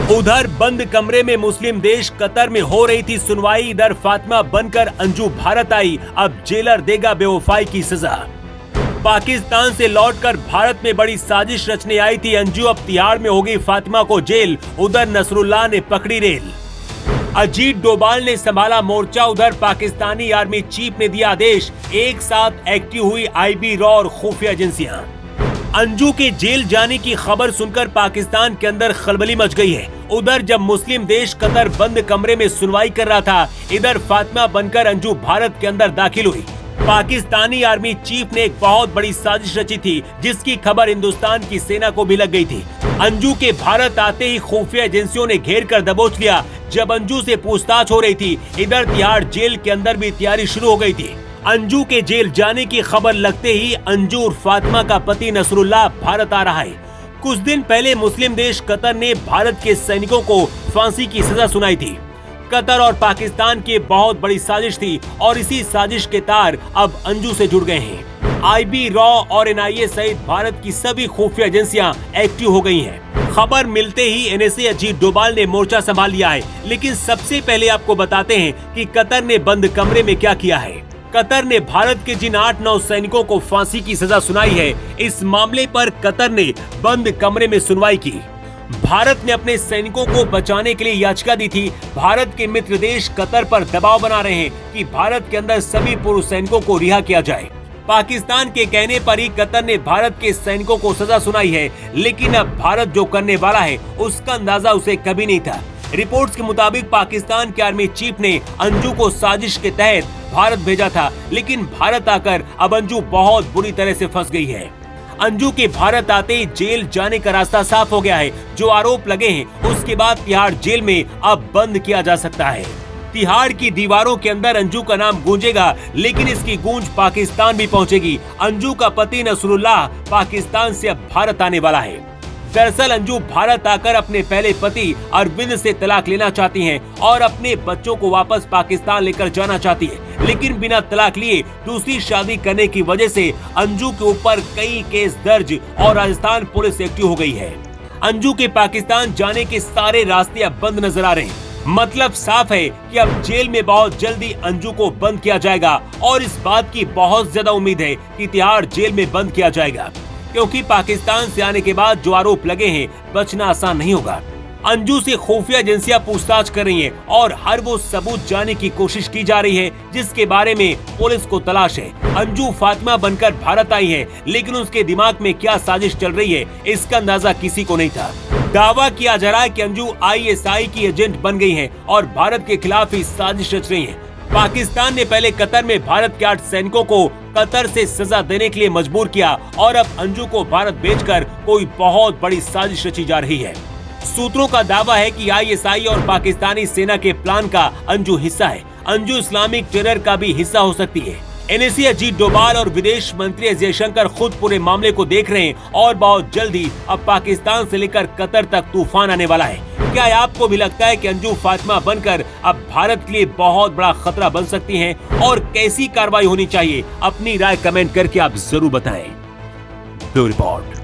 उधर बंद कमरे में मुस्लिम देश कतर में हो रही थी सुनवाई। इधर फातिमा बनकर अंजू भारत आई, अब जेलर देगा बेवफाई की सजा। पाकिस्तान से लौटकर भारत में बड़ी साजिश रचने आई थी अंजू, अब तिहाड़ में होगी फातिमा को जेल। उधर नसरुल्लाह ने पकड़ी रेल। अजीत डोभाल ने संभाला मोर्चा। उधर पाकिस्तानी आर्मी चीफ ने दिया आदेश, एक साथ एक्टिव हुई IB रॉ और खुफिया एजेंसियां। अंजू के जेल जाने की खबर सुनकर पाकिस्तान के अंदर खलबली मच गई है। उधर जब मुस्लिम देश कतर बंद कमरे में सुनवाई कर रहा था, इधर फातिमा बनकर अंजू भारत के अंदर दाखिल हुई। पाकिस्तानी आर्मी चीफ ने एक बहुत बड़ी साजिश रची थी, जिसकी खबर हिंदुस्तान की सेना को भी लग गई थी। अंजू के भारत आते ही खुफिया एजेंसियों ने घेर कर दबोच लिया। जब अंजू से पूछताछ हो रही थी, इधर तिहाड़ जेल के अंदर भी तैयारी शुरू हो गई थी। अंजू के जेल जाने की खबर लगते ही अंजू और फातिमा का पति नसरुल्लाह भारत आ रहा है। कुछ दिन पहले मुस्लिम देश कतर ने भारत के सैनिकों को फांसी की सजा सुनाई थी। कतर और पाकिस्तान की बहुत बड़ी साजिश थी और इसी साजिश के तार अब अंजू से जुड़ गए हैं। IB रॉ और NIA सहित भारत की सभी खुफिया एजेंसियां एक्टिव हो गई हैं। खबर मिलते ही NSA अजीत डोभाल ने मोर्चा संभाल लिया है। लेकिन सबसे पहले आपको बताते हैं कि कतर ने बंद कमरे में क्या किया है। कतर ने भारत के जिन 8-9 सैनिकों को फांसी की सजा सुनाई है, इस मामले पर कतर ने बंद कमरे में सुनवाई की। भारत ने अपने सैनिकों को बचाने के लिए याचिका दी थी। भारत के मित्र देश कतर पर दबाव बना रहे हैं कि भारत के अंदर सभी पूर्व सैनिकों को रिहा किया जाए। पाकिस्तान के कहने पर ही कतर ने भारत के सैनिकों को सजा सुनाई है, लेकिन अब भारत जो करने वाला है उसका अंदाजा उसे कभी नहीं था। रिपोर्ट्स के मुताबिक पाकिस्तान के आर्मी चीफ ने अंजू को साजिश के तहत भारत भेजा था, लेकिन भारत आकर अब अंजू बहुत बुरी तरह से फंस गई है। अंजू के भारत आते ही जेल जाने का रास्ता साफ हो गया है। जो आरोप लगे हैं उसके बाद तिहाड़ जेल में अब बंद किया जा सकता है। तिहाड़ की दीवारों के अंदर अंजू का नाम गूंजेगा, लेकिन इसकी गूंज पाकिस्तान भी पहुंचेगी। अंजू का पति नसरुल्लाह पाकिस्तान से अब भारत आने वाला है। दरअसल अंजू भारत आकर अपने पहले पति अरविंद से तलाक लेना चाहती हैं और अपने बच्चों को वापस पाकिस्तान लेकर जाना चाहती है, लेकिन बिना तलाक लिए दूसरी शादी करने की वजह से अंजू के ऊपर कई केस दर्ज और राजस्थान पुलिस एक्टिव हो गई है। अंजू के पाकिस्तान जाने के सारे रास्ते अब बंद नजर आ रहे हैं। मतलब साफ है कि अब जेल में बहुत जल्दी अंजू को बंद किया जाएगा और इस बात की बहुत ज्यादा उम्मीद है कि तिहाड़ जेल में बंद किया जाएगा, क्योंकि पाकिस्तान से आने के बाद जो आरोप लगे हैं बचना आसान नहीं होगा। अंजू से खुफिया एजेंसियां पूछताछ कर रही हैं और हर वो सबूत जानने की कोशिश की जा रही है जिसके बारे में पुलिस को तलाश है। अंजू फातिमा बनकर भारत आई है, लेकिन उसके दिमाग में क्या साजिश चल रही है इसका अंदाजा किसी को नहीं था। दावा किया जा रहा है कि अंजू ISI की एजेंट बन गई है और भारत के खिलाफ ही साजिश रच रही है। पाकिस्तान ने पहले कतर में भारत के 8 सैनिकों को कतर से सजा देने के लिए मजबूर किया और अब अंजू को भारत भेजकर कोई बहुत बड़ी साजिश रची जा रही है। सूत्रों का दावा है कि ISI और पाकिस्तानी सेना के प्लान का अंजू हिस्सा है। अंजू इस्लामिक टेरर का भी हिस्सा हो सकती है। NSA अजीत डोभाल और विदेश मंत्री जयशंकर खुद पूरे मामले को देख रहे हैं और बहुत जल्दी अब पाकिस्तान से लेकर कतर तक तूफान आने वाला है। क्या आपको भी लगता है कि अंजू फातिमा बनकर अब भारत के लिए बहुत बड़ा खतरा बन सकती हैं और कैसी कार्रवाई होनी चाहिए? अपनी राय कमेंट करके आप जरूर बताएं। Bureau report.